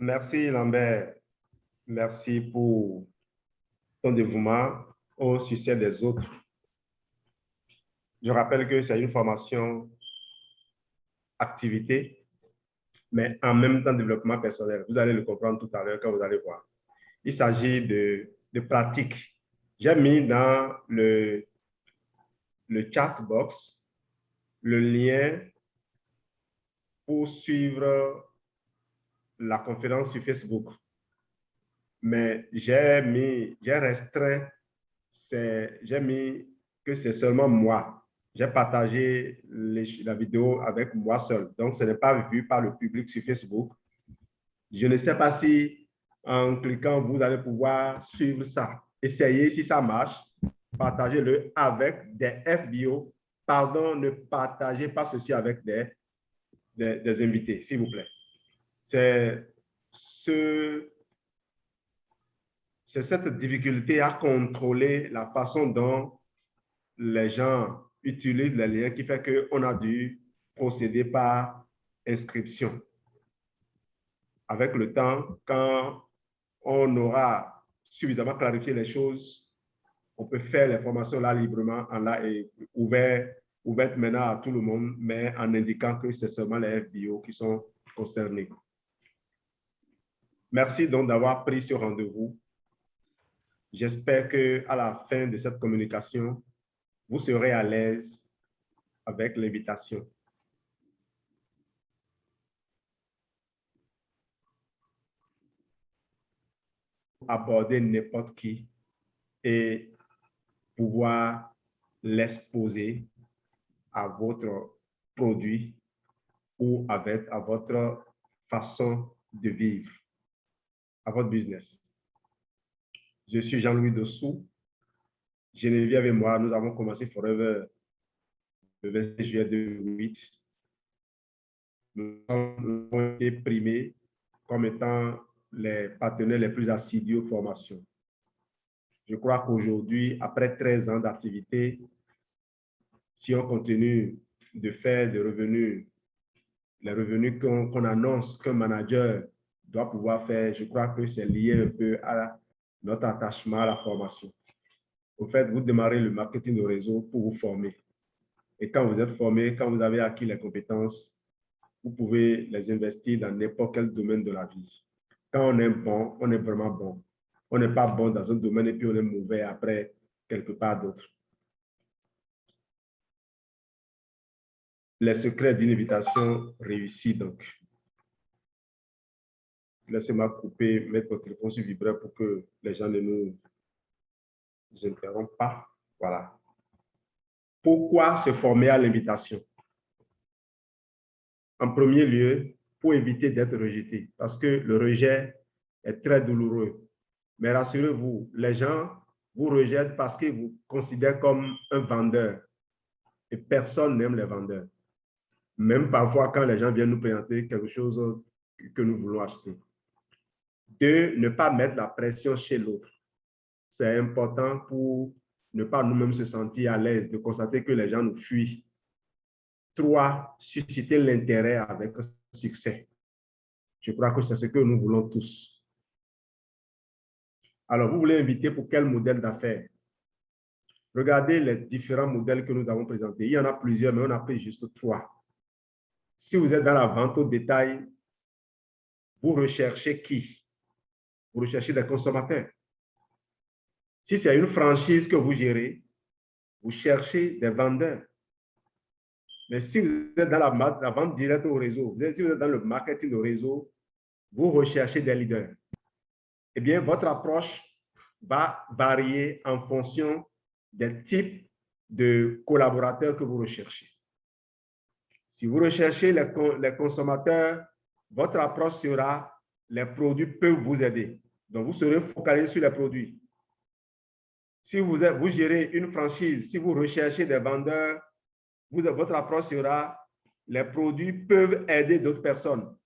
Merci Lambert. Merci pour ton dévouement au succès des autres. Je rappelle que c'est une formation activité, mais en même temps développement personnel. Vous allez le comprendre tout à l'heure quand vous allez voir. Il s'agit de pratique. J'ai mis dans le chat box le lien pour suivre la conférence sur Facebook. Mais j'ai restreint, j'ai mis que c'est seulement moi. J'ai partagé la vidéo avec moi seul. Donc, ce n'est pas vu par le public sur Facebook. Je ne sais pas si en cliquant, vous allez pouvoir suivre ça. Essayez si ça marche. Partagez-le avec des FBO. Pardon, ne partagez pas ceci avec des invités, s'il vous plaît. C'est cette difficulté à contrôler la façon dont les gens utilisent les liens qui fait qu'on a dû procéder par inscription. Avec le temps, quand on aura suffisamment clarifié les choses, on peut faire les formations là librement, en là et ouverte maintenant à tout le monde, mais en indiquant que c'est seulement les FBO qui sont concernés. Merci donc d'avoir pris ce rendez-vous. J'espère qu'à la fin de cette communication, vous serez à l'aise avec l'invitation. Aborder n'importe qui et pouvoir l'exposer à votre produit ou à votre façon de vivre, à votre business. Je suis Jean-Louis Dessous. Geneviève et moi, nous avons commencé Forever le 26 juillet 2008. Nous avons été primés comme étant les partenaires les plus assidus aux formations. Je crois qu'aujourd'hui, après 13 ans d'activité, si on continue de faire des revenus, les revenus qu'on annonce qu'un manager doit pouvoir faire, je crois que c'est lié un peu à notre attachement à la formation. Au fait, vous démarrez le marketing de réseau pour vous former. Et quand vous êtes formé, quand vous avez acquis les compétences, vous pouvez les investir dans n'importe quel domaine de la vie. Quand on est bon, on est vraiment bon. On n'est pas bon dans un domaine et puis on est mauvais après quelque part d'autre. Les secrets d'une invitation réussie, donc. Laissez-moi couper, mettre votre téléphone sur vibreur pour que les gens ne nous interrompent pas. Voilà. Pourquoi se former à l'invitation? En premier lieu, pour éviter d'être rejeté, parce que le rejet est très douloureux. Mais rassurez-vous, les gens vous rejettent parce qu'ils vous considèrent comme un vendeur. Et personne n'aime les vendeurs. Même parfois, quand les gens viennent nous présenter quelque chose que nous voulons acheter. Deux, ne pas mettre la pression chez l'autre. C'est important pour ne pas nous-mêmes se sentir à l'aise, de constater que les gens nous fuient. Trois, susciter l'intérêt avec succès. Je crois que c'est ce que nous voulons tous. Alors, vous voulez inviter pour quel modèle d'affaires? Regardez les différents modèles que nous avons présentés. Il y en a plusieurs, mais on a pris juste trois. Si vous êtes dans la vente au détail, vous recherchez qui? Vous recherchez des consommateurs. Si c'est une franchise que vous gérez, vous cherchez des vendeurs. Mais si vous êtes dans la vente directe au réseau, si vous êtes dans le marketing de réseau, vous recherchez des leaders. Eh bien, votre approche va varier en fonction des types de collaborateurs que vous recherchez. Si vous recherchez les consommateurs, votre approche sera les produits peuvent vous aider. Donc, vous serez focalisé sur les produits. Si vous gérez une franchise, si vous recherchez des vendeurs, votre approche sera les produits peuvent aider d'autres personnes.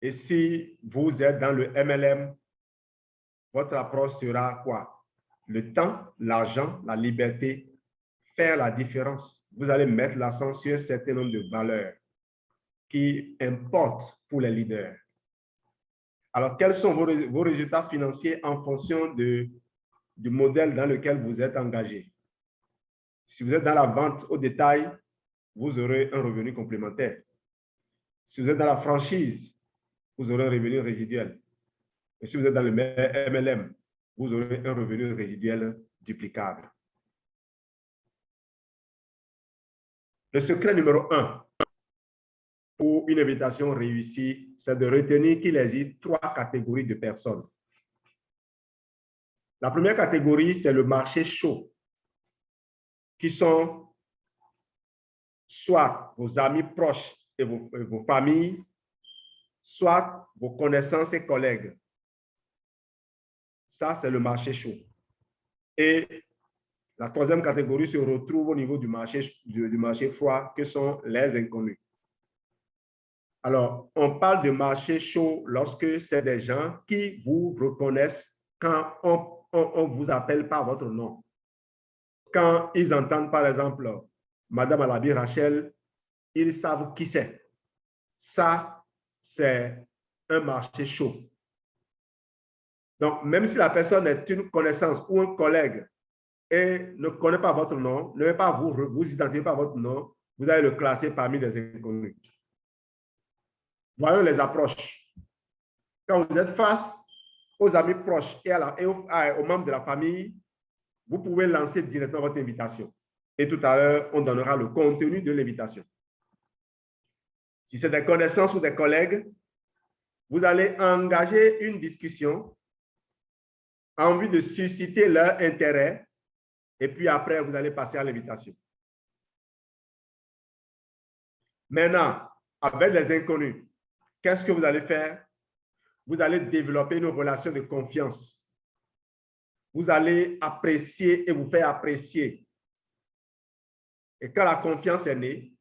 Et si vous êtes dans le MLM, votre approche sera quoi? Le temps, l'argent, la liberté, faire la différence. Vous allez mettre l'accent sur un certain nombre de valeurs qui importe pour les leaders. Alors, quels sont vos résultats financiers en fonction du modèle dans lequel vous êtes engagé? Si vous êtes dans la vente au détail, vous aurez un revenu complémentaire. Si vous êtes dans la franchise, vous aurez un revenu résiduel. Et si vous êtes dans le MLM, vous aurez un revenu résiduel duplicable. Le secret numéro 1 pour une invitation réussie, c'est de retenir qu'il existe 3 catégories de personnes. La première catégorie, c'est le marché chaud, qui sont soit vos amis proches et vos familles, soit vos connaissances et collègues. Ça, c'est le marché chaud. Et la troisième catégorie se retrouve au niveau du marché froid, que sont les inconnus. Alors, on parle de marché chaud lorsque c'est des gens qui vous reconnaissent quand on vous appelle par votre nom. Quand ils entendent, par exemple, Madame Alabi Rachel, ils savent qui c'est. Ça, c'est un marché chaud. Donc, même si la personne est une connaissance ou un collègue et ne connaît pas votre nom, ne veut pas vous identifier par votre nom, vous allez le classer parmi les inconnus. Voyons les approches. Quand vous êtes face aux amis proches et aux membres de la famille, vous pouvez lancer directement votre invitation. Et tout à l'heure, on donnera le contenu de l'invitation. Si c'est des connaissances ou des collègues, vous allez engager une discussion en vue de susciter leur intérêt et puis après, vous allez passer à l'invitation. Maintenant, avec les inconnus, qu'est-ce que vous allez faire? Vous allez développer une relation de confiance. Vous allez apprécier et vous faire apprécier. Et quand la confiance est née,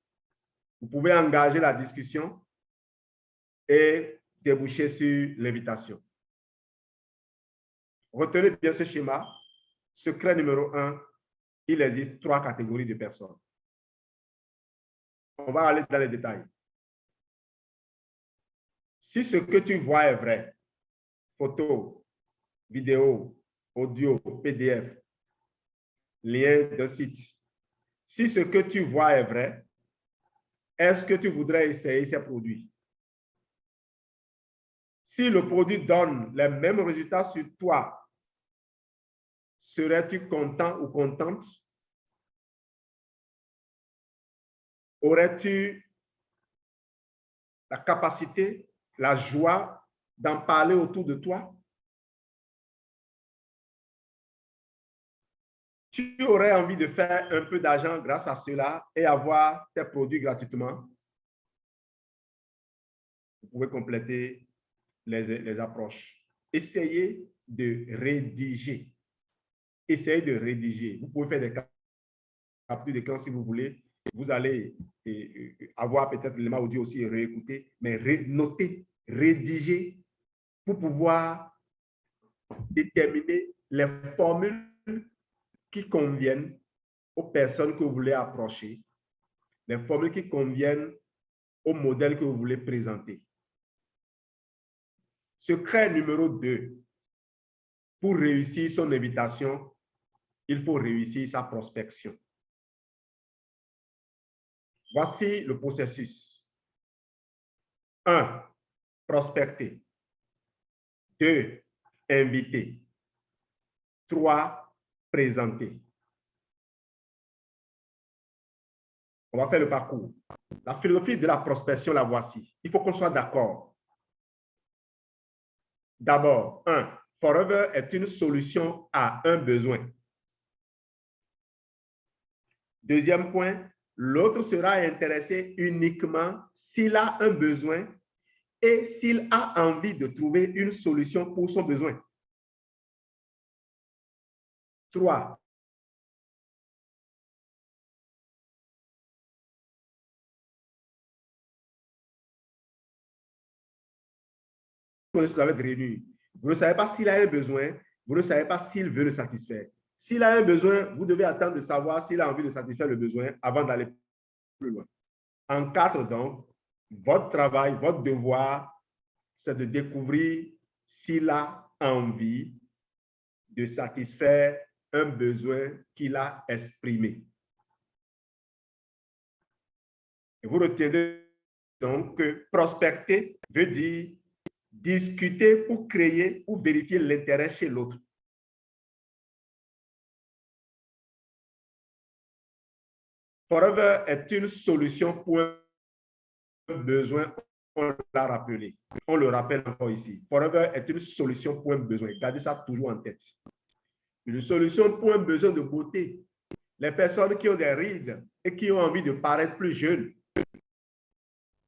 vous pouvez engager la discussion et déboucher sur l'invitation. Retenez bien ce schéma. Secret numéro 1, il existe 3 catégories de personnes. On va aller dans les détails. Si ce que tu vois est vrai, photo, vidéo, audio, PDF, lien d'un site, si ce que tu vois est vrai, est-ce que tu voudrais essayer ces produits? Si le produit donne les mêmes résultats sur toi, serais-tu content ou contente? Aurais-tu la capacité, la joie d'en parler autour de toi? Tu aurais envie de faire un peu d'argent grâce à cela et avoir tes produits gratuitement? Vous pouvez compléter les approches. Essayez de rédiger. Essayez de rédiger. Vous pouvez faire des captures d'écran si vous voulez. Vous allez avoir peut-être l'élément audio aussi et réécouter, mais noter, rédiger pour pouvoir déterminer les formules qui conviennent aux personnes que vous voulez approcher, les formules qui conviennent au modèle que vous voulez présenter. Secret numéro 2. Pour réussir son invitation, il faut réussir sa prospection. Voici le processus. 1. Prospecter. 2. Inviter. 3. Présenter. On va faire le parcours. La philosophie de la prospection, la voici. Il faut qu'on soit d'accord. D'abord, 1. Forever est une solution à un besoin. Deuxième point, l'autre sera intéressé uniquement s'il a un besoin et s'il a envie de trouver une solution pour son besoin. 3. Vous ne savez pas s'il a un besoin, vous ne savez pas s'il veut le satisfaire. S'il a un besoin, vous devez attendre de savoir s'il a envie de satisfaire le besoin avant d'aller plus loin. En 4, donc, Votre travail, votre devoir, c'est de découvrir s'il a envie de satisfaire un besoin qu'il a exprimé. Et vous retiendrez donc que prospecter veut dire discuter pour créer ou vérifier l'intérêt chez l'autre. Forever est une solution pour un besoin, on l'a rappelé. On le rappelle encore ici. Forever est une solution pour un besoin. Gardez ça toujours en tête. Une solution pour un besoin de beauté. Les personnes qui ont des rides et qui ont envie de paraître plus jeunes.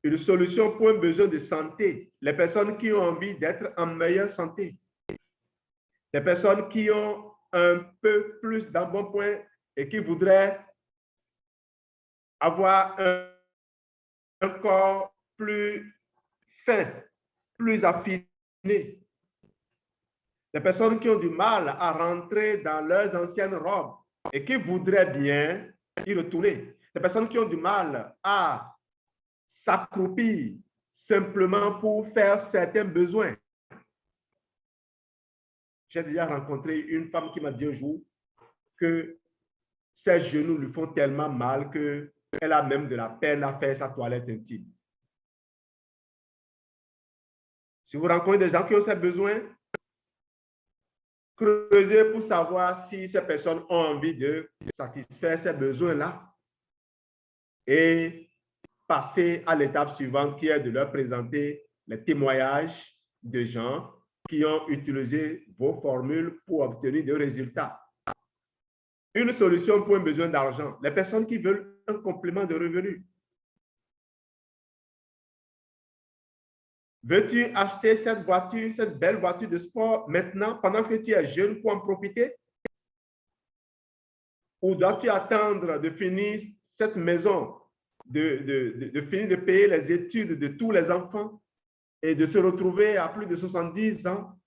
Une solution pour un besoin de santé. Les personnes qui ont envie d'être en meilleure santé. Les personnes qui ont un peu plus d'embonpoint et qui voudraient avoir un corps plus fin, plus affiné. Les personnes qui ont du mal à rentrer dans leurs anciennes robes et qui voudraient bien y retourner. Les personnes qui ont du mal à s'accroupir simplement pour faire certains besoins. J'ai déjà rencontré une femme qui m'a dit un jour que ses genoux lui font tellement mal qu'elle a même de la peine à faire sa toilette intime. Si vous rencontrez des gens qui ont ces besoins, creusez pour savoir si ces personnes ont envie de satisfaire ces besoins-là et passer à l'étape suivante qui est de leur présenter les témoignages de gens qui ont utilisé vos formules pour obtenir des résultats. Une solution pour un besoin d'argent. Les personnes qui veulent un complément de revenus. Veux-tu acheter cette voiture, cette belle voiture de sport maintenant, pendant que tu es jeune pour en profiter? Ou dois-tu attendre de finir cette maison, de finir de payer les études de tous les enfants et de se retrouver à plus de 70 ans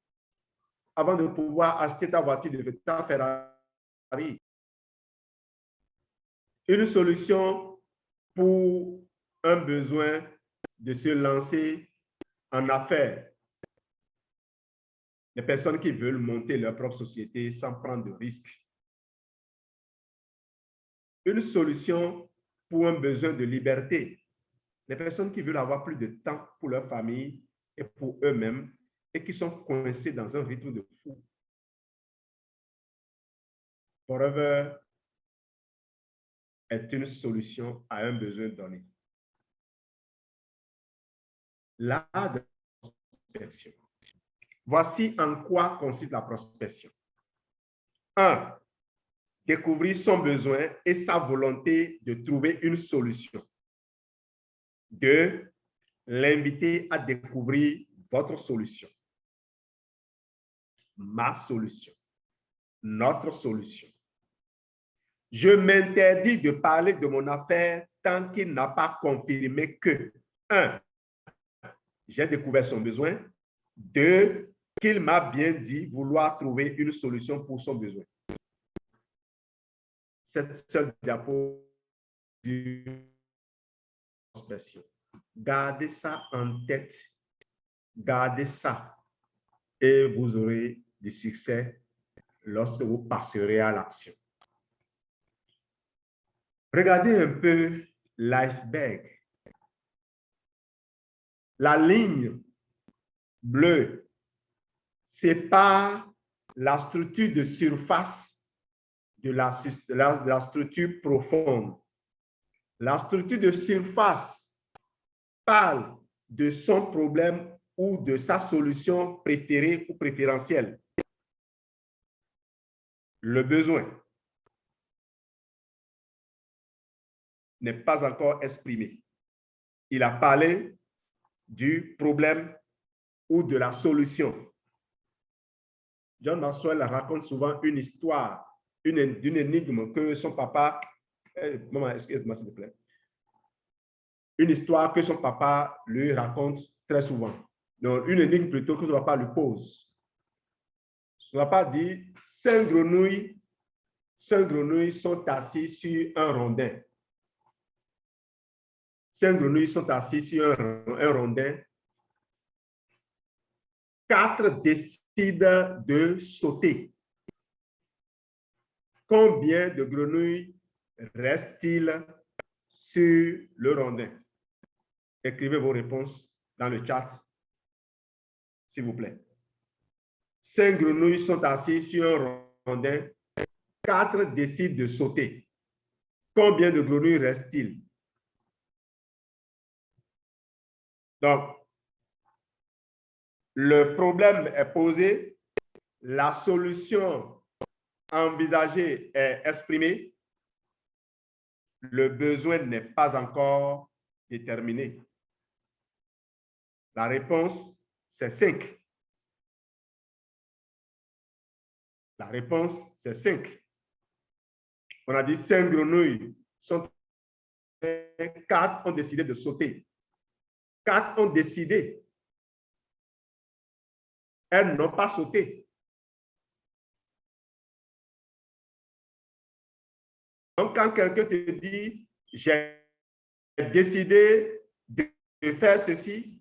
avant de pouvoir acheter ta voiture de ta Ferrari? Une solution pour un besoin de se lancer en affaires. Les personnes qui veulent monter leur propre société sans prendre de risques. Une solution pour un besoin de liberté. Les personnes qui veulent avoir plus de temps pour leur famille et pour eux-mêmes et qui sont coincés dans un rythme de fou. Forever est une solution à un besoin donné. L'art de la prospection. Voici en quoi consiste la prospection. 1. Découvrir son besoin et sa volonté de trouver une solution. 2. L'inviter à découvrir votre solution. Ma solution. Notre solution. Je m'interdis de parler de mon affaire tant qu'il n'a pas confirmé que 1. J'ai découvert son besoin. 2. Qu'il m'a bien dit vouloir trouver une solution pour son besoin. Cette seule diapo de prospection. Gardez ça en tête. Gardez ça. Et vous aurez du succès lorsque vous passerez à l'action. Regardez un peu l'iceberg. La ligne bleue sépare la structure de surface de la structure profonde. La structure de surface parle de son problème ou de sa solution préférée ou préférentielle. Le besoin n'est pas encore exprimé. Il a parlé du problème ou de la solution. John Maxwell raconte souvent une histoire, d'une énigme que son papa... maman, excuse-moi s'il te plaît. Une histoire que son papa lui raconte très souvent. Donc, une énigme plutôt que son papa lui pose. Son papa dit, 5 grenouilles sont assis sur un rondin. 5 grenouilles sont assises sur un rondin. 4 décident de sauter. Combien de grenouilles reste-t-il sur le rondin? Écrivez vos réponses dans le chat, s'il vous plaît. 5 grenouilles sont assises sur un rondin. 4 décident de sauter. Combien de grenouilles reste-t-il? Donc, le problème est posé, la solution envisagée est exprimée, le besoin n'est pas encore déterminé. La réponse, c'est 5. La réponse, c'est 5. On a dit 5 grenouilles sont 4 ont décidé de sauter. 4 ont décidé. Elles n'ont pas sauté. Donc, quand quelqu'un te dit, j'ai décidé de faire ceci,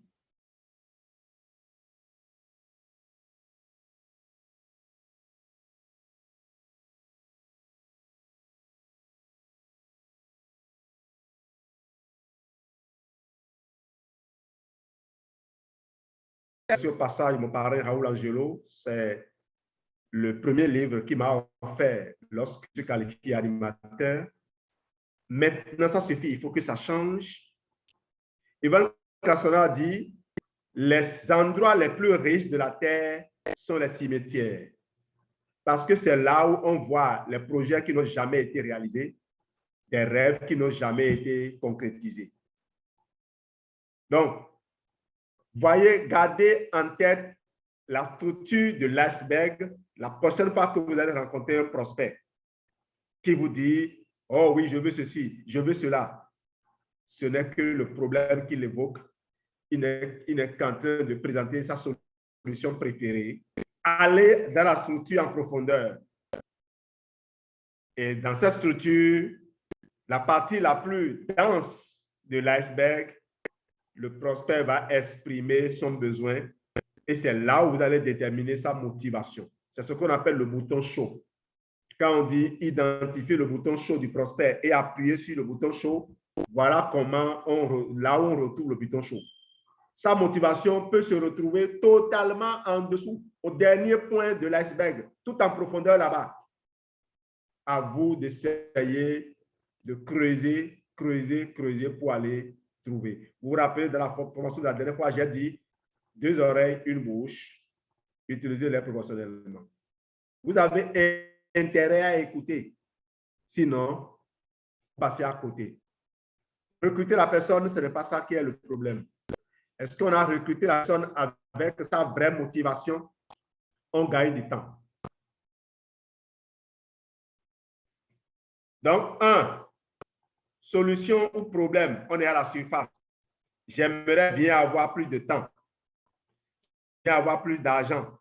ce passage, mon parrain Raoul Angelo, c'est le premier livre qui m'a offert lorsque je suis qualifié animateur. Maintenant, ça suffit, il faut que ça change. Ivan Cassona dit, les endroits les plus riches de la terre sont les cimetières. Parce que c'est là où on voit les projets qui n'ont jamais été réalisés, des rêves qui n'ont jamais été concrétisés. Donc, voyez, gardez en tête la structure de l'iceberg la prochaine fois que vous allez rencontrer un prospect qui vous dit, oh oui, je veux ceci, je veux cela. Ce n'est que le problème qu'il évoque. Il n'est qu'en train de présenter sa solution préférée. Allez dans la structure en profondeur. Et dans cette structure, la partie la plus dense de l'iceberg, le prospect va exprimer son besoin et c'est là où vous allez déterminer sa motivation. C'est ce qu'on appelle le bouton chaud. Quand on dit identifier le bouton chaud du prospect et appuyer sur le bouton chaud, voilà comment là où on retrouve le bouton chaud. Sa motivation peut se retrouver totalement en dessous, au dernier point de l'iceberg, tout en profondeur là-bas. À vous d'essayer de creuser, creuser, creuser pour aller trouver. Vous vous rappelez, dans la formation de la dernière fois, j'ai dit 2 oreilles, 1 bouche, utilisez-les proportionnellement. Vous avez intérêt à écouter, sinon, passez à côté. Recruter la personne, ce n'est pas ça qui est le problème. Est-ce qu'on a recruté la personne avec sa vraie motivation? On gagne du temps. Donc, 1, solution ou problème, on est à la surface. J'aimerais bien avoir plus de temps, bien avoir plus d'argent.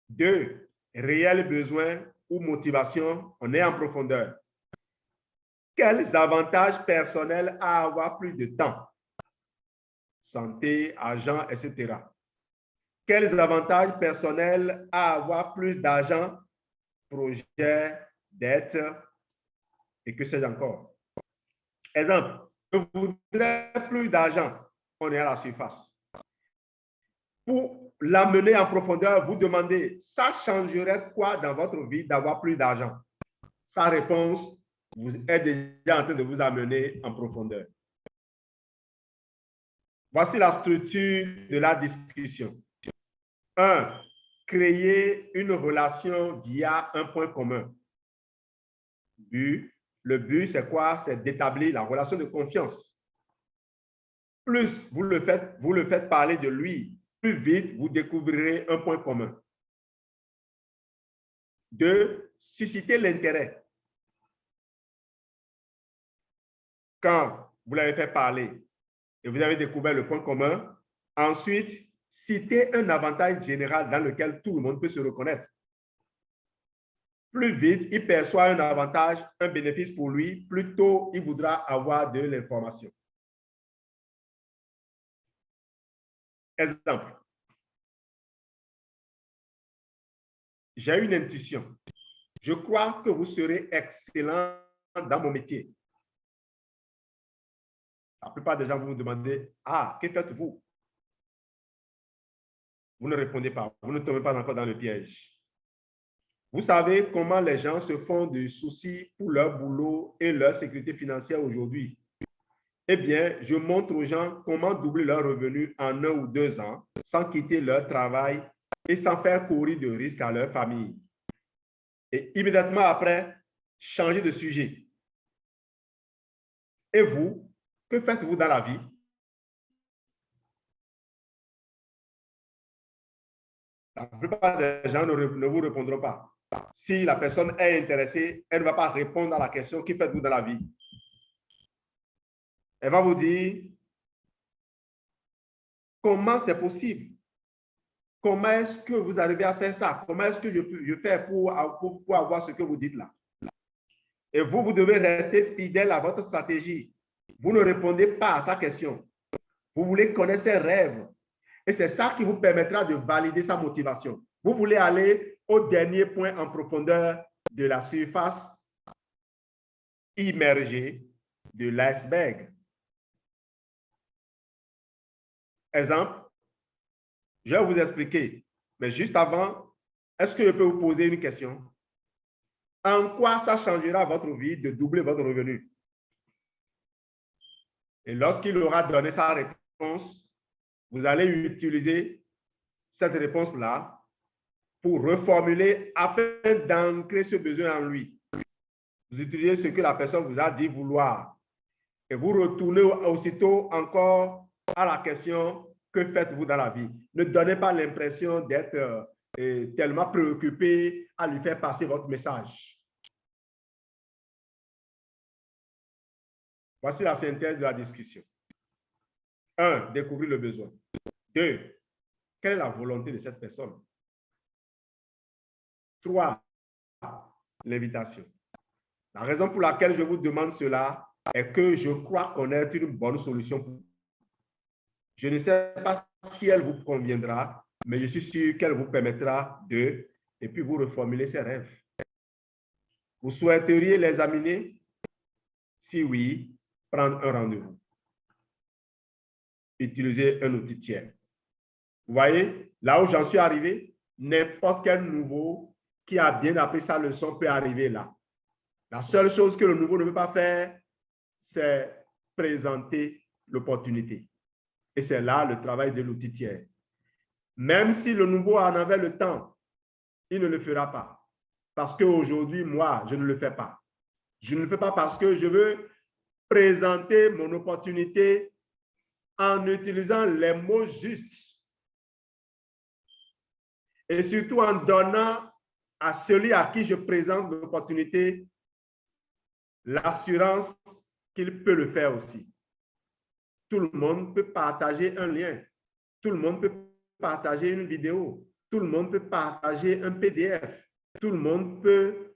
2, réel besoin ou motivation, on est en profondeur. Quels avantages personnels à avoir plus de temps? Santé, argent, etc. Quels avantages personnels à avoir plus d'argent? Projet, dette, et que sais-je encore. Exemple, je voudrais plus d'argent, on est à la surface. Pour l'amener en profondeur, vous demandez, ça changerait quoi dans votre vie d'avoir plus d'argent? Sa réponse, vous êtes déjà en train de vous amener en profondeur. Voici la structure de la discussion. 1. Créer une relation via un point commun. Le but, c'est quoi? C'est d'établir la relation de confiance. Plus vous le faites parler de lui, plus vite vous découvrirez un point commun. 2. Susciter l'intérêt. Quand vous l'avez fait parler et vous avez découvert le point commun, ensuite, citez un avantage général dans lequel tout le monde peut se reconnaître. plus vite il perçoit un avantage, un bénéfice pour lui, plus tôt il voudra avoir de l'information. Exemple. J'ai une intuition. Je crois que vous serez excellent dans mon métier. La plupart des gens vont vous demander, ah, que faites-vous? Vous ne répondez pas. Vous ne tombez pas encore dans le piège. Vous savez comment les gens se font des soucis pour leur boulot et leur sécurité financière aujourd'hui. Eh bien, je montre aux gens comment doubler leurs revenus en 1 ou 2 ans sans quitter leur travail et sans faire courir de risques à leur famille. Et immédiatement après, changer de sujet. Et vous, que faites-vous dans la vie? La plupart des gens ne vous répondront pas. Si la personne est intéressée, elle ne va pas répondre à la question « Que faites-vous dans la vie ?» Elle va vous dire « Comment c'est possible? Comment est-ce que vous arrivez à faire ça? Comment est-ce que je fais pour avoir ce que vous dites là? » Et vous, vous devez rester fidèle à votre stratégie. Vous ne répondez pas à sa question. Vous voulez connaître ses rêves. Et c'est ça qui vous permettra de valider sa motivation. Vous voulez aller au dernier point en profondeur de la surface immergée de l'iceberg. Exemple, je vais vous expliquer, mais juste avant, est-ce que je peux vous poser une question? En quoi ça changera votre vie de doubler votre revenu? Et lorsqu'il aura donné sa réponse, vous allez utiliser cette réponse-là pour reformuler afin d'ancrer ce besoin en lui. Vous utilisez ce que la personne vous a dit vouloir. Et vous retournez aussitôt encore à la question « Que faites-vous dans la vie ?» Ne donnez pas l'impression d'être tellement préoccupé à lui faire passer votre message. Voici la synthèse de la discussion. 1. Découvrir le besoin. 2. Quelle est la volonté de cette personne? 3. L'invitation. La raison pour laquelle je vous demande cela est que je crois connaître une bonne solution pour vous. Je ne sais pas si elle vous conviendra, mais je suis sûr qu'elle vous permettra de, et puis vous reformuler ses rêves. Vous souhaiteriez les examiner? Si oui, prendre un rendez-vous. Utiliser un outil tiers. Vous voyez, là où j'en suis arrivé, n'importe quel nouveau qui a bien appris sa leçon peut arriver là. La seule chose que le nouveau ne peut pas faire, c'est présenter l'opportunité. Et c'est là le travail de l'outil tiers. Même si le nouveau en avait le temps, il ne le fera pas. Parce qu'aujourd'hui, moi, je ne le fais pas. Je ne le fais pas parce que je veux présenter mon opportunité en utilisant les mots justes. Et surtout en donnant à celui à qui je présente l'opportunité l'assurance qu'il peut le faire aussi. Tout le monde peut partager un lien. Tout le monde peut partager une vidéo. Tout le monde peut partager un PDF. Tout le monde peut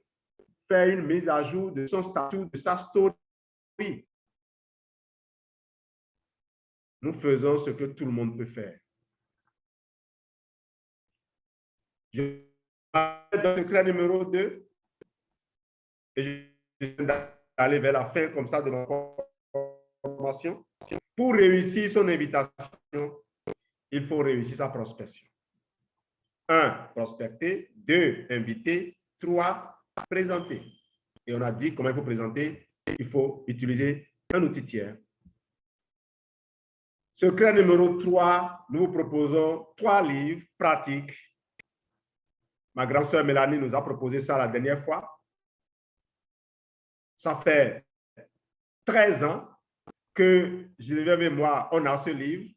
faire une mise à jour de son statut, de sa story. Nous faisons ce que tout le monde peut faire. Je vais dans le secret numéro 2 et je vais aller vers la fin comme ça de ma formation. Pour réussir son invitation, il faut réussir sa prospection. 1. Prospecter. 2. Inviter. 3. Présenter. Et on a dit comment il faut présenter. Il faut utiliser un outil tiers. Secret numéro 3, nous vous proposons 3 livres pratiques. Ma grande sœur Mélanie nous a proposé ça la dernière fois. Ça fait 13 ans que Geneviève et moi, on a ce livre.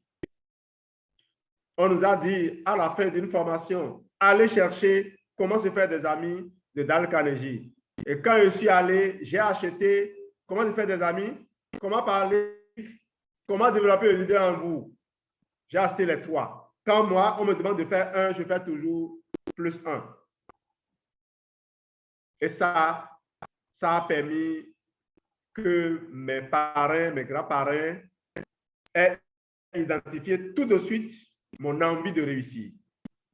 On nous a dit à la fin d'une formation, allez chercher comment se faire des amis de Dale Carnegie. Et quand je suis allé, j'ai acheté comment se faire des amis, comment parler, comment développer le leader en vous. J'ai acheté les 3. Quand moi, on me demande de faire 1, je fais toujours +1. Et ça a permis que mes parrains, mes grands-parrains aient identifié tout de suite mon envie de réussir.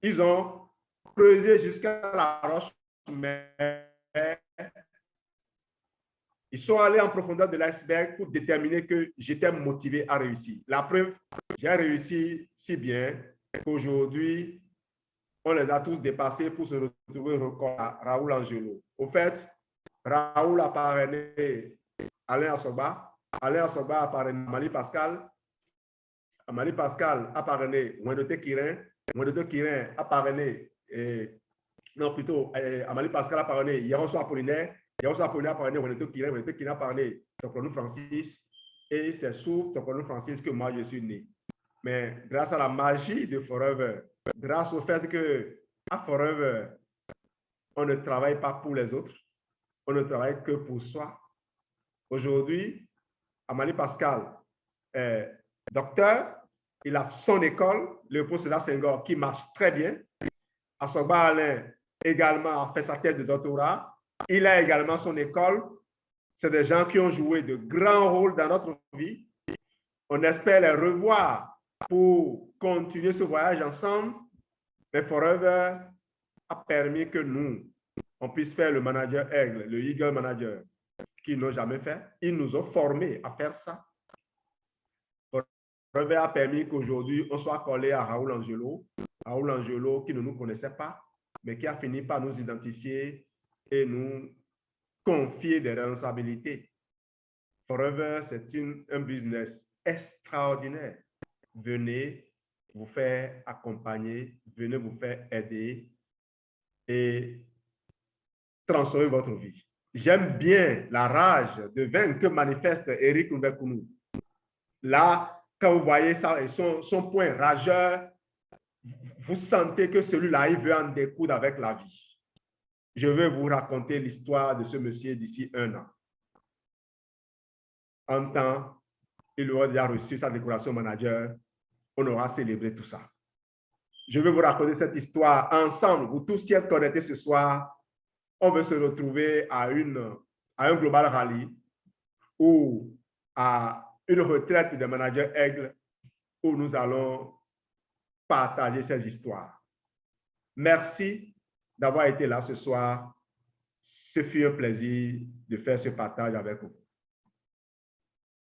Ils ont creusé jusqu'à la roche, mais ils sont allés en profondeur de l'iceberg pour déterminer que j'étais motivé à réussir. La preuve, j'ai réussi si bien qu'aujourd'hui, on les a tous dépassés pour se retrouver record à Raoul Angelo. Au fait, Raoul a parrainé Alain Assoba. Alain Assoba a parrainé Amali Pascal. Amali Pascal a parrainé Wendote Kirin. Wendote Kirin a parrainé, non plutôt, Amali Pascal a parrainé Yaronso Apollinaire. Yaronso Apollinaire a parrainé Wendote Kirin. Wendote Kirin a parrainé Tokonou Francis. Et c'est sous Tokonou Francis que moi je suis né. Mais grâce à la magie de Forever, grâce au fait que à Forever, on ne travaille pas pour les autres, on ne travaille que pour soi. Aujourd'hui, Amali Pascal est docteur, il a son école, Léopold Sédar Senghor, qui marche très bien. Assoba Alain également a fait sa thèse de doctorat. Il a également son école. C'est des gens qui ont joué de grands rôles dans notre vie. On espère les revoir pour continuer ce voyage ensemble. Mais Forever a permis que nous, on puisse faire le manager Aigle, le Eagle Manager, qu'ils n'ont jamais fait. Ils nous ont formés à faire ça. Forever a permis qu'aujourd'hui, on soit collé à Raoul Angelo. Raoul Angelo qui ne nous connaissait pas, mais qui a fini par nous identifier et nous confier des responsabilités. Forever, c'est un business extraordinaire. Venez vous faire accompagner, venez vous faire aider et transformer votre vie. J'aime bien la rage de vaincre que manifeste Éric Nubekounou. Là, quand vous voyez ça et son point rageur, vous sentez que celui-là, il veut en découdre avec la vie. Je vais vous raconter l'histoire de ce monsieur d'ici 1 an. En temps, il aura déjà reçu sa décoration manager. On aura célébré tout ça. Je vais vous raconter cette histoire ensemble. Vous tous qui êtes connectés ce soir, on veut se retrouver à un global rallye ou à une retraite des managers Aigle où nous allons partager ces histoires. Merci d'avoir été là ce soir. Ce fut un plaisir de faire ce partage avec vous.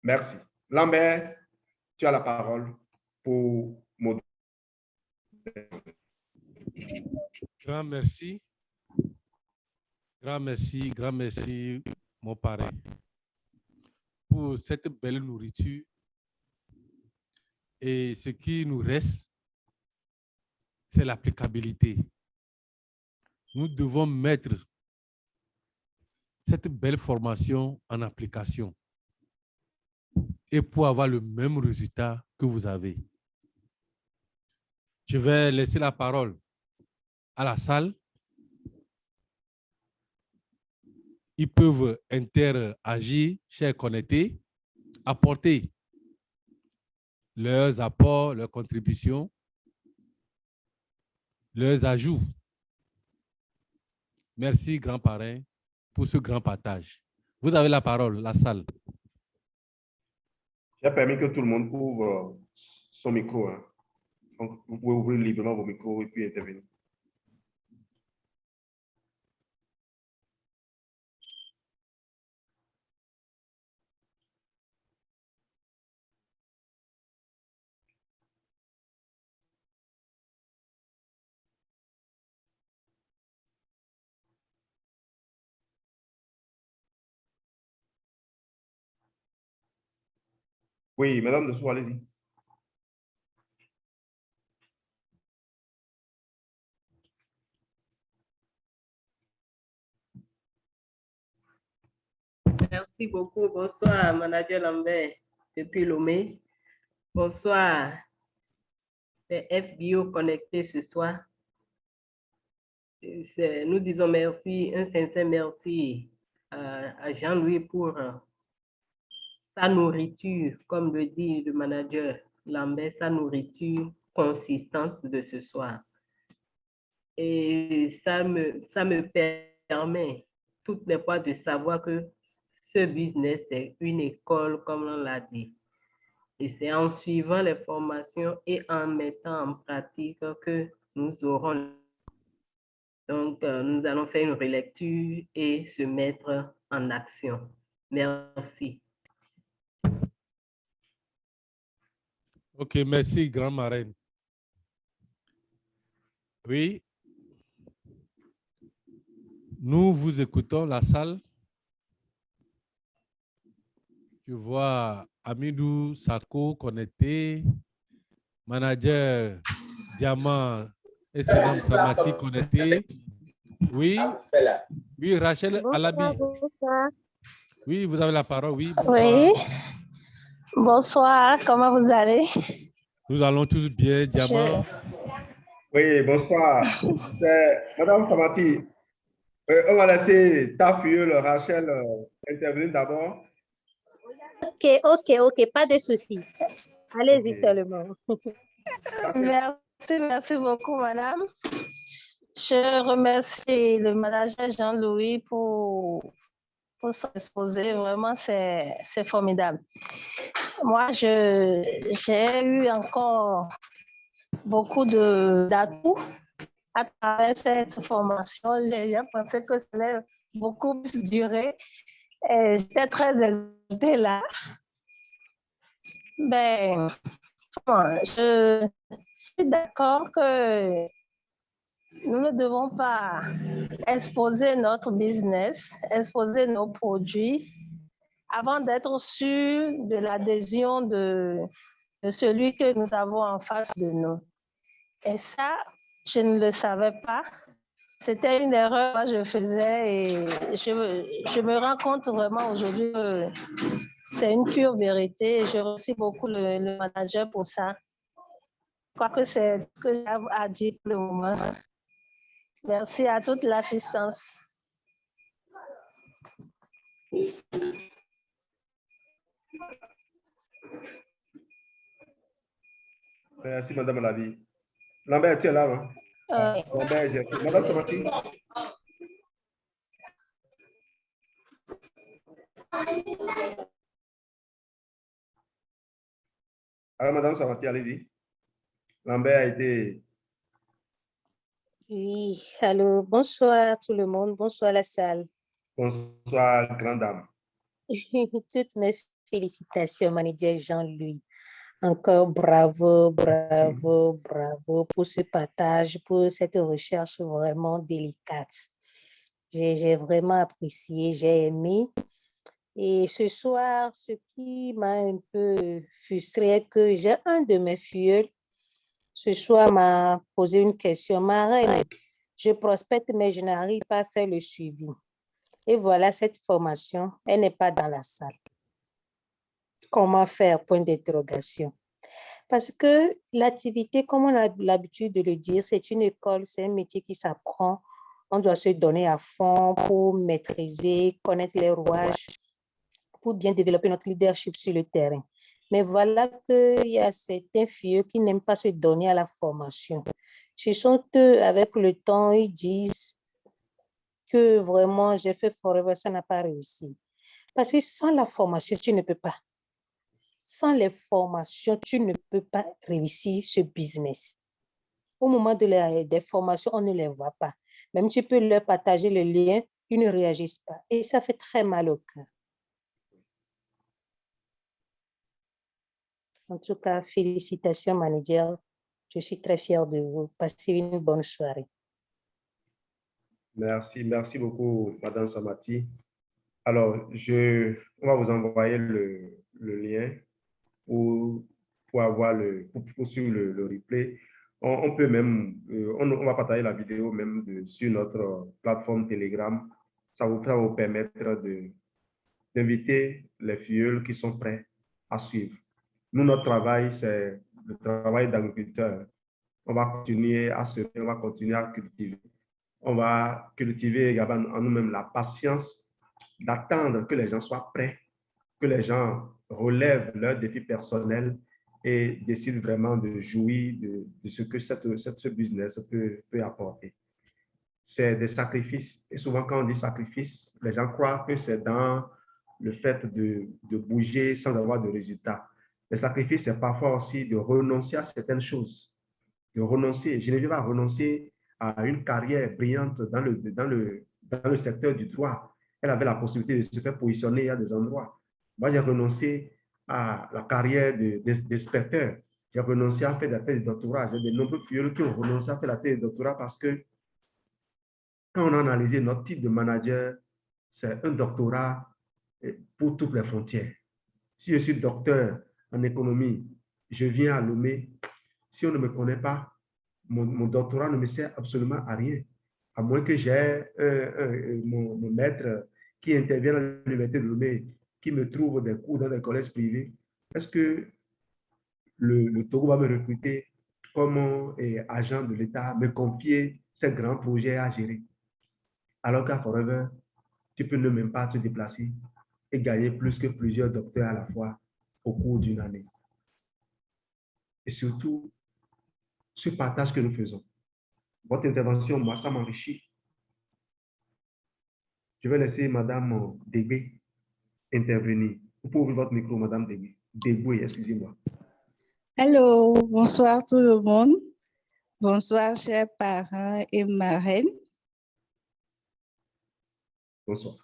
Merci. Lambert, tu as la parole pour modérer. Grand merci. Grand merci, mon parrain, pour cette belle nourriture. Et ce qui nous reste, c'est l'applicabilité. Nous devons mettre cette belle formation en application et pour avoir le même résultat que vous avez. Je vais laisser la parole à la salle. Ils peuvent interagir, chers connectés, apporter leurs apports, leurs contributions, leurs ajouts. Merci, grand parrain, pour ce grand partage. Vous avez la parole, la salle. J'ai permis que tout le monde ouvre son micro. Hein. Donc, vous pouvez ouvrir librement vos micros et puis intervenir. Oui, madame Dessous, allez-y. Merci beaucoup. Bonsoir, manager Lambert depuis Lomé. Bonsoir, les FBO connectés ce soir. Nous disons merci, un sincère merci à Jean-Louis pour sa nourriture, comme le dit le manager Lambert, sa nourriture consistante de ce soir. Et ça me permet toutes les fois de savoir que ce business est une école, comme on l'a dit. Et c'est en suivant les formations et en mettant en pratique que nous aurons. Donc, nous allons faire une relecture et se mettre en action. Merci. OK, merci, Grand Marraine. Oui. Nous vous écoutons, la salle. Je vois Amidou Sako connecté, manager Diamant et Senam Samati connecté. Oui, oui, Rachel Alabi. Bonsoir. Oui, vous avez la parole. Oui, bonsoir. Oui. Bonsoir, comment vous allez? Nous allons tous bien, Diamant. Oui, bonsoir. Madame Samati, on va laisser ta filleule Rachel intervenir d'abord. Ok, pas de souci. Allez-y seulement. Merci beaucoup, madame. Je remercie le manager Jean-Louis pour son exposé. Vraiment, c'est formidable. Moi, j'ai eu encore beaucoup d'atouts à travers cette formation. J'ai pensé que ça allait beaucoup plus durer. J'étais très hésitée là. Ben, je suis d'accord que nous ne devons pas exposer notre business, exposer nos produits avant d'être sûrs de l'adhésion de celui que nous avons en face de nous. Et ça, je ne le savais pas. C'était une erreur que je faisais et je me rends compte vraiment aujourd'hui que c'est une pure vérité. Je remercie beaucoup le manager pour ça. Je crois que c'est ce que j'ai à dire pour le moment. Merci à toute l'assistance. Merci, Madame Alabi. Lambert, tu es là, non? Lambert, Madame Samati. Alors, Madame Samati, allez-y. Lambert a été... Oui, allô, bonsoir tout le monde, bonsoir la salle. Bonsoir, grande dame. Toutes mes félicitations, manager Jean-Louis. Encore bravo pour ce partage, pour cette recherche vraiment délicate. J'ai vraiment apprécié, j'ai aimé. Et ce soir, ce qui m'a un peu frustré, que j'ai un de mes filleuls, ce soir m'a posé une question. Marraine, je prospecte, mais je n'arrive pas à faire le suivi. Et voilà, cette formation, elle n'est pas dans la salle. Comment faire? Point d'interrogation. Parce que l'activité, comme on a l'habitude de le dire, c'est une école, c'est un métier qui s'apprend. On doit se donner à fond pour maîtriser, connaître les rouages, pour bien développer notre leadership sur le terrain. Mais voilà qu'il y a certains filles qui n'aiment pas se donner à la formation. Ce sont eux, avec le temps, ils disent que vraiment, j'ai fait forever, ça n'a pas réussi. Parce que sans la formation, tu ne peux pas. Sans les formations, tu ne peux pas réussir ce business. Au moment des formations, on ne les voit pas. Même tu peux leur partager le lien, ils ne réagissent pas. Et ça fait très mal au cœur. En tout cas, félicitations, manager. Je suis très fière de vous. Passez une bonne soirée. Merci beaucoup, Madame Samati. Alors, on va vous envoyer le lien pour avoir pour suivre le replay. On peut même, on va partager la vidéo même sur notre plateforme Telegram. Ça va vous permettre d'inviter les filleuls qui sont prêts à suivre. Nous, notre travail, c'est le travail d'agriculteur. On va continuer à semer, on va continuer à cultiver. On va cultiver également en nous-mêmes la patience d'attendre que les gens soient prêts, que les gens relèvent leurs défis personnels et décident vraiment de jouir de ce que ce business peut apporter. c'est des sacrifices. Et souvent, quand on dit sacrifice, les gens croient que c'est dans le fait de bouger sans avoir de résultat. Le sacrifice, c'est parfois aussi de renoncer à certaines choses. De renoncer. Geneviève a renoncé à une carrière brillante dans le secteur du droit. Elle avait la possibilité de se faire positionner à des endroits. Moi, j'ai renoncé à la carrière d'inspecteur. J'ai renoncé à faire la thèse de doctorat. J'ai de nombreux filles qui ont renoncé à faire la thèse de doctorat parce que quand on a analysé notre titre de manager, c'est un doctorat pour toutes les frontières. Si je suis docteur en économie, je viens à Lomé, si on ne me connaît pas, mon doctorat ne me sert absolument à rien, à moins que j'ai mon maître qui intervient à l'université de Lomé, qui me trouve des cours dans des collèges privés. Est-ce que le Togo va me recruter comme agent de l'État, me confier ces grands projets à gérer? Alors qu'à Forever, tu peux ne même pas te déplacer et gagner plus que plusieurs docteurs à la fois au cours d'une année. Et surtout, ce partage que nous faisons. Votre intervention, moi, ça m'enrichit. Je vais laisser Madame Degbé intervenir. Vous pouvez ouvrir votre micro, Madame Degbé. Degbé, excusez-moi. Hello, bonsoir tout le monde. Bonsoir, chers parents et marraines. Bonsoir.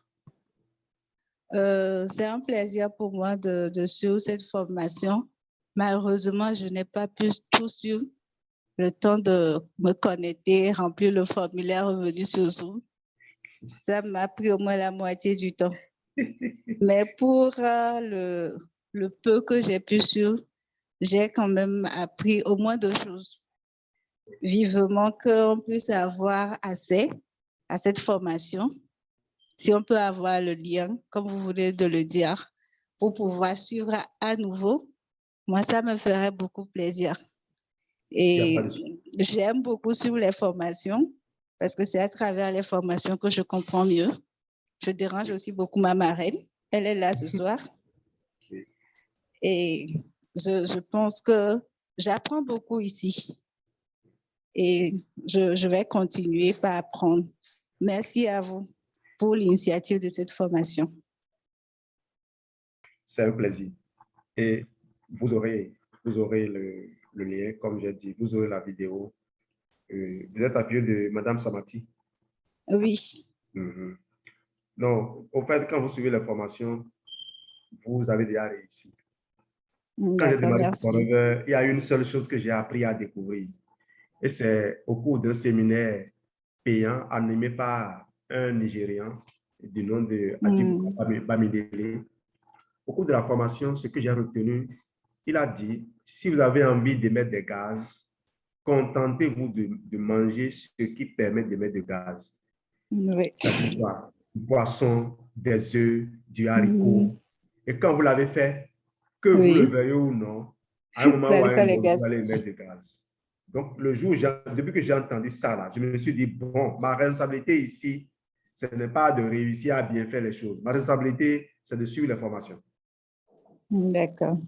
C'est un plaisir pour moi de suivre cette formation. Malheureusement, je n'ai pas pu tout suivre. Le temps de me connecter, remplir le formulaire revenu sur Zoom. Ça m'a pris au moins la moitié du temps. Mais pour le peu que j'ai pu suivre, j'ai quand même appris au moins 2 choses. Vivement qu'on puisse avoir accès à cette formation, si on peut avoir le lien, comme vous venez de le dire, pour pouvoir suivre à nouveau, moi, ça me ferait beaucoup plaisir. Et j'aime beaucoup suivre les formations parce que c'est à travers les formations que je comprends mieux. Je dérange aussi beaucoup ma marraine. Elle est là ce soir. Et je pense que j'apprends beaucoup ici. Et je vais continuer par apprendre. Merci à vous pour l'initiative de cette formation. C'est un plaisir. Et vous aurez le lien, comme j'ai dit, vous aurez la vidéo. Vous êtes appuyé de Madame Samati? Oui. Donc, au fait, quand vous suivez la formation, vous avez déjà réussi. Quand j'ai D'accord, démarré merci. Forever, il y a une seule chose que j'ai appris à découvrir. Et c'est au cours d'un séminaire payant animé par un Nigérian du nom de Atiku Bamidele. Au cours de la formation, ce que j'ai retenu, il a dit, si vous avez envie d'émettre des gaz, contentez-vous de manger ce qui permet d'émettre des gaz. Oui. Du poisson, des œufs, du haricot. Et quand vous l'avez fait, que vous le veuillez ou non, à un moment ou à un autre, vous allez émettre des gaz. Donc, depuis que j'ai entendu ça, là, je me suis dit, bon, ma responsabilité ici, ce n'est pas de réussir à bien faire les choses. Ma responsabilité, c'est de suivre les formations. D'accord.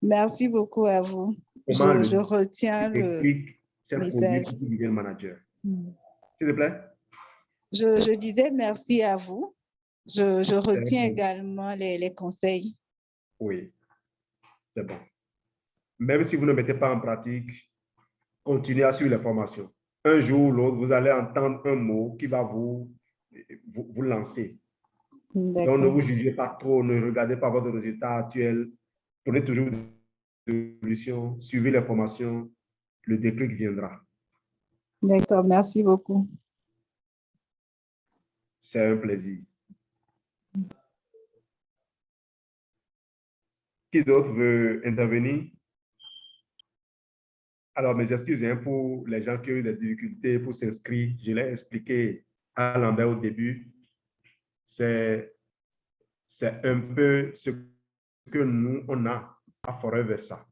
Merci beaucoup à vous. Je retiens le message. Le manager. S'il te plaît. Je disais merci à vous. Je retiens également les conseils. Oui, c'est bon. Même si vous ne mettez pas en pratique, continuez à suivre les formations. Un jour ou l'autre, vous allez entendre un mot qui va vous lancer. Donc, ne vous jugez pas trop, ne regardez pas votre résultat actuel. Prenez toujours des solutions, suivez les formations, le déclic viendra. D'accord, merci beaucoup. C'est un plaisir. Qui d'autre veut intervenir? Alors, mes excuses pour les gens qui ont eu des difficultés pour s'inscrire. Je l'ai expliqué à Lambert au début. C'est un peu ce que nous, on a à Forever ça.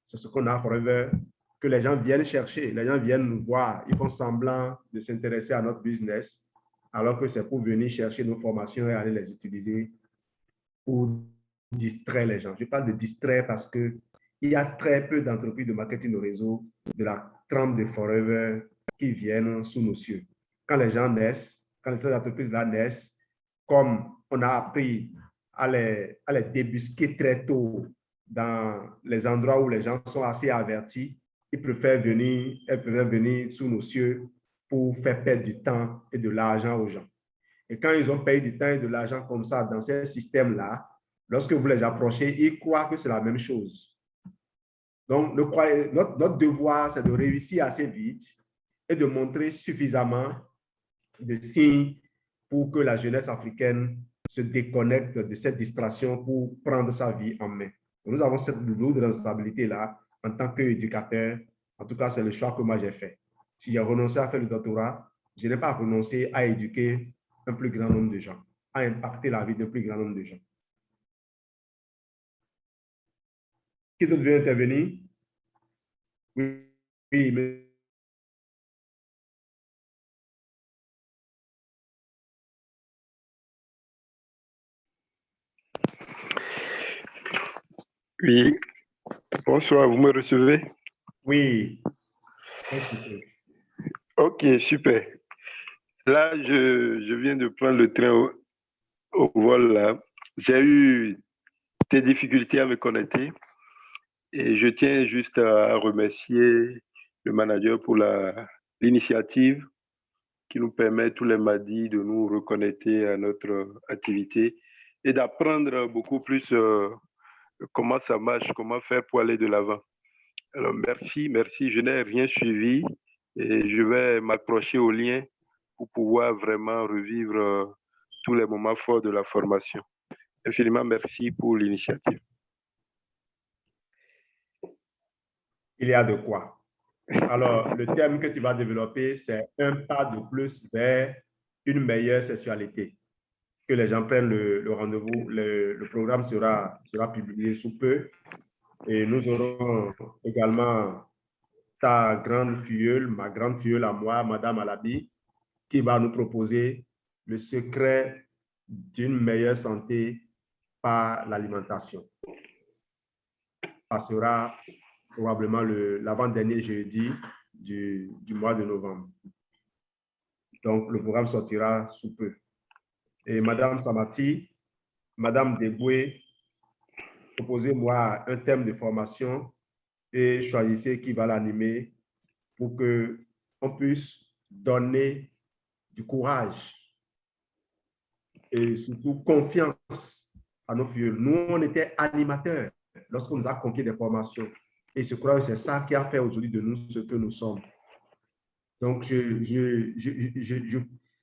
C'est ce qu'on a à Forever, que les gens viennent chercher. Les gens viennent nous voir. Ils font semblant de s'intéresser à notre business, alors que c'est pour venir chercher nos formations et aller les utiliser pour distraire les gens. Je parle de distraire parce qu'il il y a très peu d'entreprises de marketing de réseau de la trempe de Forever qui viennent sous nos cieux. Quand les gens naissent, quand ces entreprises-là naissent, comme on a appris à les débusquer très tôt dans les endroits où les gens sont assez avertis, elles préfèrent venir sous nos cieux pour faire perdre du temps et de l'argent aux gens. Et quand ils ont payé du temps et de l'argent comme ça dans ces systèmes-là, lorsque vous les approchez, ils croient que c'est la même chose. Donc, notre devoir, c'est de réussir assez vite et de montrer suffisamment de signes pour que la jeunesse africaine se déconnecte de cette distraction pour prendre sa vie en main. Nous avons cette lourde responsabilité-là en tant qu'éducateur. En tout cas, c'est le choix que moi j'ai fait. Si j'ai renoncé à faire le doctorat, je n'ai pas renoncé à éduquer un plus grand nombre de gens, à impacter la vie d'un plus grand nombre de gens. Qui d'autre veut intervenir? Oui, mais... Oui, bonsoir, vous me recevez? Oui. Ok, super. Là, je viens de prendre le train au vol là. J'ai eu des difficultés à me connecter et je tiens juste à remercier le manager pour l'initiative qui nous permet tous les mardis de nous reconnecter à notre activité et d'apprendre beaucoup plus comment ça marche, comment faire pour aller de l'avant. Alors, merci. Je n'ai rien suivi et je vais m'accrocher au lien pour pouvoir vraiment revivre tous les moments forts de la formation. Infiniment merci pour l'initiative. Il y a de quoi. Alors, le thème que tu vas développer, c'est un pas de plus vers une meilleure sexualité. Que les gens prennent le rendez-vous. Le programme sera publié sous peu. Et nous aurons également ta grande filleule, ma grande filleule à moi, Madame Alabi, qui va nous proposer le secret d'une meilleure santé par l'alimentation. Ça sera probablement l'avant-dernier jeudi du mois de novembre. Donc, le programme sortira sous peu. Et Madame Samati, Madame Deboué, proposez-moi un thème de formation et choisissez qui va l'animer pour qu'on puisse donner du courage et surtout confiance à nos filles. Nous, on était animateurs lorsqu'on nous a confié des formations. Et je crois que c'est ça qui a fait aujourd'hui de nous ce que nous sommes. Donc,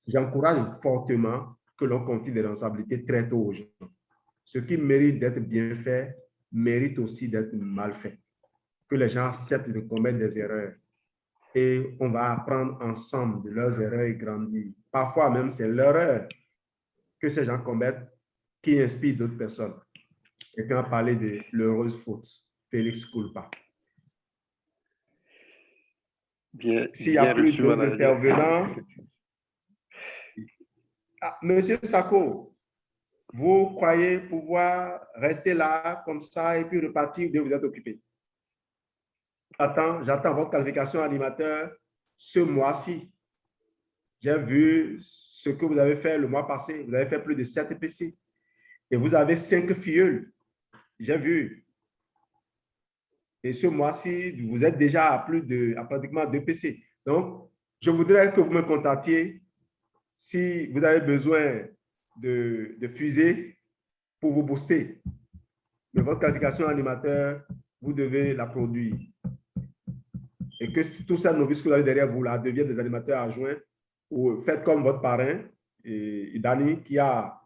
j'encourage fortement que l'on confie des responsabilités très tôt aux gens. Ce qui mérite d'être bien fait mérite aussi d'être mal fait. Que les gens acceptent de commettre des erreurs. Et on va apprendre ensemble de leurs erreurs et grandir. Parfois même, c'est l'erreur que ces gens commettent qui inspire d'autres personnes. Quelqu'un a parlé de l'heureuse faute, Félix Culpa. S'il n'y a plus d'autres intervenants, Monsieur Sako, vous croyez pouvoir rester là comme ça et puis repartir dès que vous êtes occupé? J'attends votre qualification animateur ce mois-ci. J'ai vu ce que vous avez fait le mois passé. Vous avez fait plus de 7 PC. Et vous avez 5 filleuls. J'ai vu. Et ce mois-ci, vous êtes déjà à pratiquement 2 PC. Donc, je voudrais que vous me contactiez si vous avez besoin de fusées pour vous booster. Mais votre qualification animateur, vous devez la produire. Et que tous ces novices que vous avez derrière vous là deviennent des animateurs adjoints ou faites comme votre parrain, et Dani, qui a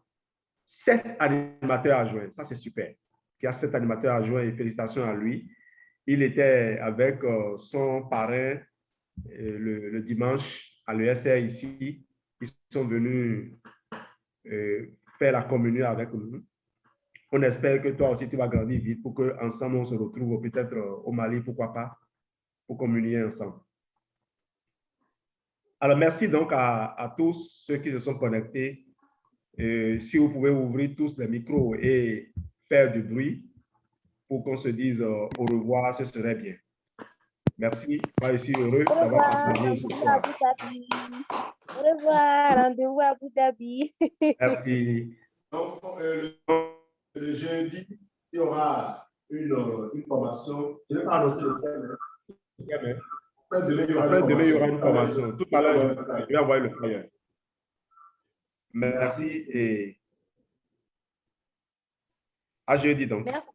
7 animateurs adjoints. Ça, c'est super. Qui a 7 animateurs adjoints et félicitations à lui. Il était avec son parrain le dimanche à l'ESR ici. Ils sont venus faire la communion avec nous. On espère que toi aussi, tu vas grandir vite pour qu'ensemble, on se retrouve peut-être au Mali, pourquoi pas, pour communier ensemble. Alors, merci donc à tous ceux qui se sont connectés. Si vous pouvez ouvrir tous les micros et faire du bruit pour qu'on se dise au revoir, ce serait bien. Merci. Moi, je suis heureux d'avoir partagé ce soir. Au revoir, rendez-vous à Abu Dhabi. Merci. Donc, le jeudi, il y aura une formation. Je ne vais pas annoncer le thème. Après, demain, il y aura une formation. Tout à l'heure, je vais envoyer le flyer. Merci et à jeudi donc. Merci.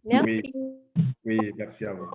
Merci. Oui, merci à vous.